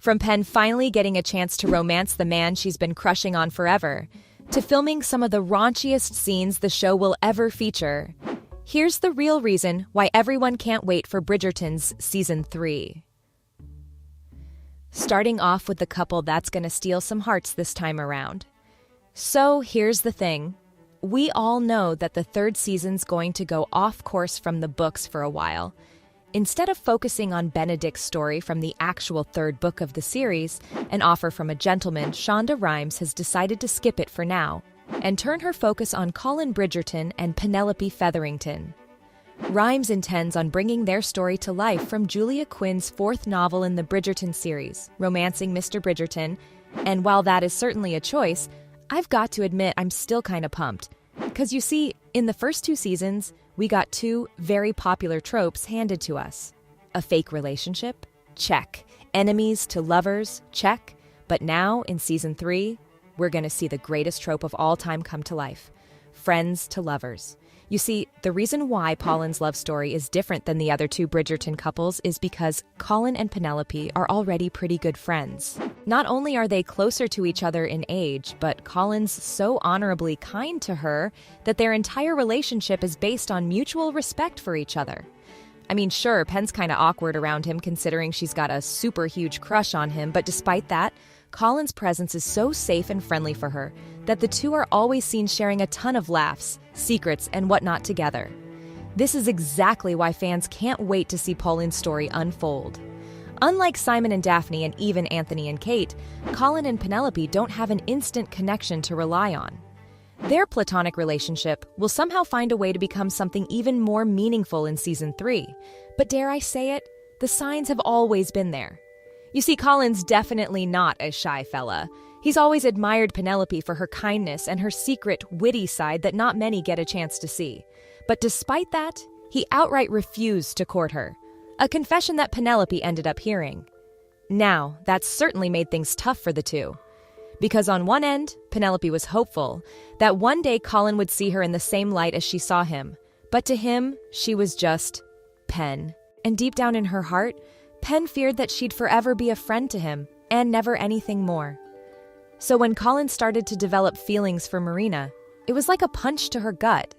From Penn finally getting a chance to romance the man she's been crushing on forever, to filming some of the raunchiest scenes the show will ever feature, here's the real reason why everyone can't wait for Bridgerton's Season 3. Starting off with the couple that's gonna steal some hearts this time around. So here's the thing. We all know that the third season's going to go off course from the books for a while. Instead of focusing on Benedict's story from the actual third book of the series, An Offer from a Gentleman, Shonda Rhimes has decided to skip it for now and turn her focus on Colin Bridgerton and Penelope Featherington. Rhimes intends on bringing their story to life from Julia Quinn's fourth novel in the Bridgerton series, Romancing Mr. Bridgerton, and while that is certainly a choice, I've got to admit I'm still kind of pumped. Because you see, in the first two seasons, we got two very popular tropes handed to us. A fake relationship? Check. Enemies to lovers? Check. But now, in Season 3, we're going to see the greatest trope of all time come to life. Friends to lovers. You see, the reason why Pauline's love story is different than the other two Bridgerton couples is because Colin and Penelope are already pretty good friends. Not only are they closer to each other in age, but Colin's so honorably kind to her that their entire relationship is based on mutual respect for each other. I mean, sure, Penn's kind of awkward around him considering she's got a super huge crush on him, but despite that, Colin's presence is so safe and friendly for her that the two are always seen sharing a ton of laughs, secrets, and whatnot together. This is exactly why fans can't wait to see Pauline's story unfold. Unlike Simon and Daphne and even Anthony and Kate, Colin and Penelope don't have an instant connection to rely on. Their platonic relationship will somehow find a way to become something even more meaningful in Season 3. But dare I say it, the signs have always been there. You see, Colin's definitely not a shy fella. He's always admired Penelope for her kindness and her secret, witty side that not many get a chance to see. But despite that, he outright refused to court her, a confession that Penelope ended up hearing. Now, that certainly made things tough for the two. Because on one end, Penelope was hopeful that one day Colin would see her in the same light as she saw him. But to him, she was just Penn. And deep down in her heart, Penn feared that she'd forever be a friend to him, and never anything more. So when Colin started to develop feelings for Marina, it was like a punch to her gut.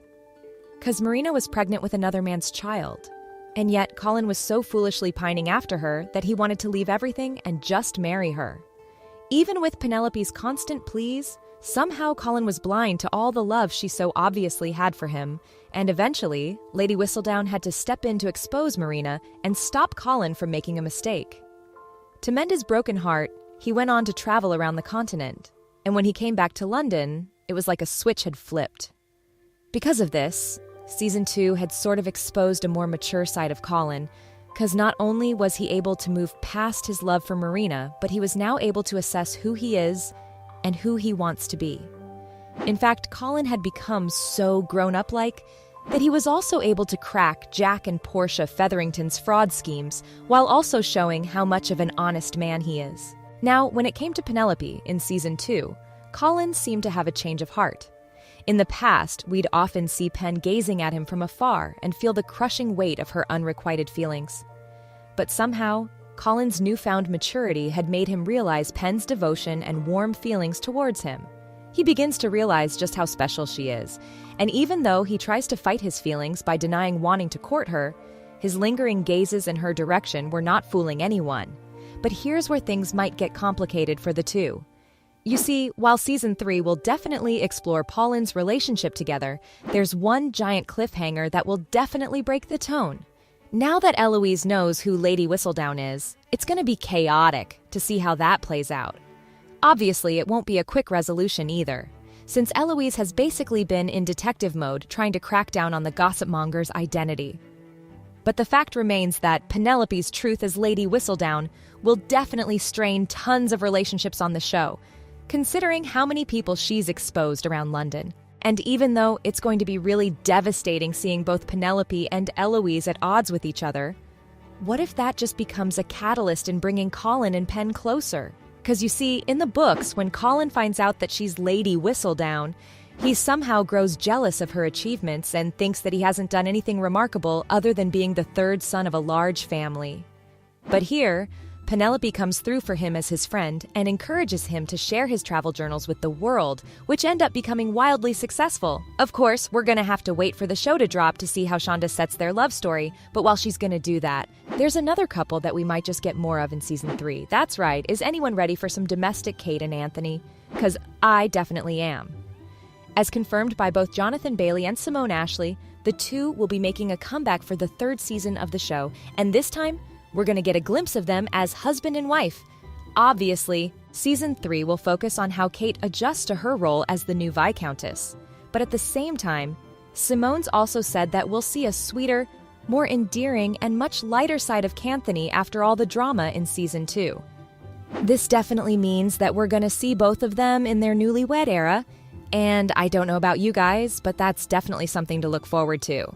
'Cause Marina was pregnant with another man's child. And yet Colin was so foolishly pining after her that he wanted to leave everything and just marry her. Even with Penelope's constant pleas, somehow Colin was blind to all the love she so obviously had for him, and eventually, Lady Whistledown had to step in to expose Marina and stop Colin from making a mistake. To mend his broken heart, he went on to travel around the continent, and when he came back to London, it was like a switch had flipped. Because of this, Season 2 had sort of exposed a more mature side of Colin, because not only was he able to move past his love for Marina, but he was now able to assess who he is and who he wants to be. In fact, Colin had become so grown-up-like that he was also able to crack Jack and Portia Featherington's fraud schemes while also showing how much of an honest man he is. Now, when it came to Penelope in Season 2, Colin seemed to have a change of heart. In the past, we'd often see Penn gazing at him from afar and feel the crushing weight of her unrequited feelings. But somehow, Colin's newfound maturity had made him realize Penn's devotion and warm feelings towards him. He begins to realize just how special she is, and even though he tries to fight his feelings by denying wanting to court her, his lingering gazes in her direction were not fooling anyone. But here's where things might get complicated for the two. You see, while Season 3 will definitely explore Pauline's relationship together, there's one giant cliffhanger that will definitely break the tone. Now that Eloise knows who Lady Whistledown is, it's going to be chaotic to see how that plays out. Obviously, it won't be a quick resolution either, since Eloise has basically been in detective mode trying to crack down on the gossip monger's identity. But the fact remains that Penelope's truth as Lady Whistledown will definitely strain tons of relationships on the show, considering how many people she's exposed around London. And even though it's going to be really devastating seeing both Penelope and Eloise at odds with each other, what if that just becomes a catalyst in bringing Colin and Penn closer? Because you see, in the books, when Colin finds out that she's Lady Whistledown, he somehow grows jealous of her achievements and thinks that he hasn't done anything remarkable other than being the third son of a large family. But here, Penelope comes through for him as his friend and encourages him to share his travel journals with the world, which end up becoming wildly successful. Of course, we're gonna have to wait for the show to drop to see how Shonda sets their love story, but while she's gonna do that, there's another couple that we might just get more of in season 3. That's right, is anyone ready for some domestic Kate and Anthony? 'Cause I definitely am. As confirmed by both Jonathan Bailey and Simone Ashley, the two will be making a comeback for the 3rd season of the show, and this time, we're going to get a glimpse of them as husband and wife. Obviously, season 3 will focus on how Kate adjusts to her role as the new Viscountess. But at the same time, Simone's also said that we'll see a sweeter, more endearing, and much lighter side of Canthony after all the drama in season 2. This definitely means that we're going to see both of them in their newlywed era, and I don't know about you guys, but that's definitely something to look forward to.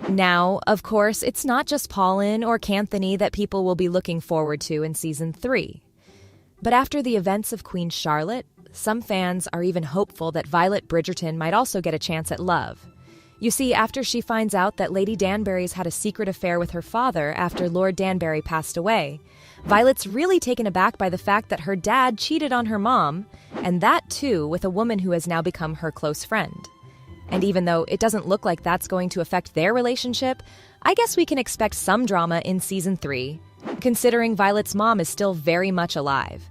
Now, of course, it's not just Paulin or Canthony that people will be looking forward to in season 3. But after the events of Queen Charlotte, some fans are even hopeful that Violet Bridgerton might also get a chance at love. You see, after she finds out that Lady Danbury's had a secret affair with her father after Lord Danbury passed away, Violet's really taken aback by the fact that her dad cheated on her mom, and that too with a woman who has now become her close friend. And even though it doesn't look like that's going to affect their relationship, I guess we can expect some drama in season 3, considering Violet's mom is still very much alive.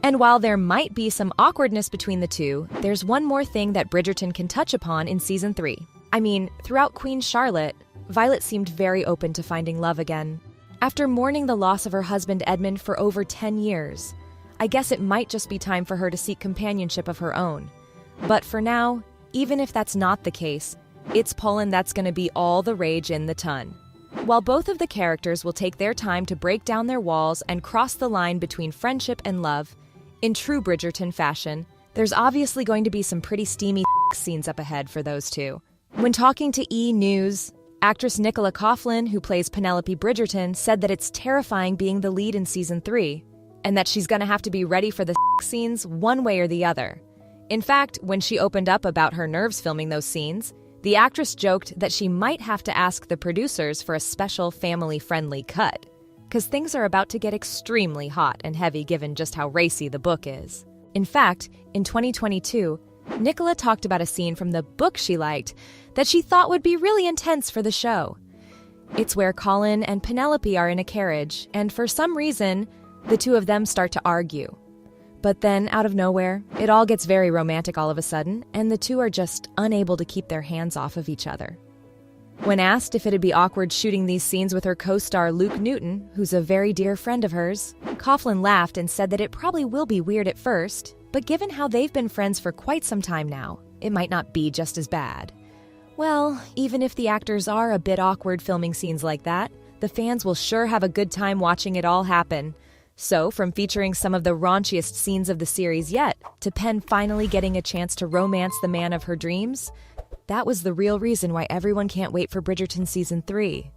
And while there might be some awkwardness between the two, there's one more thing that Bridgerton can touch upon in season 3. I mean, throughout Queen Charlotte, Violet seemed very open to finding love again. After mourning the loss of her husband Edmund for over 10 years, I guess it might just be time for her to seek companionship of her own. But for now, even if that's not the case, it's Paulin that's going to be all the rage in the ton. While both of the characters will take their time to break down their walls and cross the line between friendship and love, in true Bridgerton fashion, there's obviously going to be some pretty steamy scenes up ahead for those two. When talking to E! News, actress Nicola Coughlan, who plays Penelope Bridgerton, said that it's terrifying being the lead in season 3, and that she's going to have to be ready for the scenes one way or the other. In fact, when she opened up about her nerves filming those scenes, the actress joked that she might have to ask the producers for a special family-friendly cut, because things are about to get extremely hot and heavy given just how racy the book is. In fact, in 2022, Nicola talked about a scene from the book she liked that she thought would be really intense for the show. It's where Colin and Penelope are in a carriage, and for some reason, the two of them start to argue. But then, out of nowhere, it all gets very romantic all of a sudden, and the two are just unable to keep their hands off of each other. When asked if it'd be awkward shooting these scenes with her co-star Luke Newton, who's a very dear friend of hers, Coughlan laughed and said that it probably will be weird at first, but given how they've been friends for quite some time now, it might not be just as bad. Well, even if the actors are a bit awkward filming scenes like that, the fans will sure have a good time watching it all happen. So, from featuring some of the raunchiest scenes of the series yet, to Pen finally getting a chance to romance the man of her dreams, that was the real reason why everyone can't wait for Bridgerton Season 3.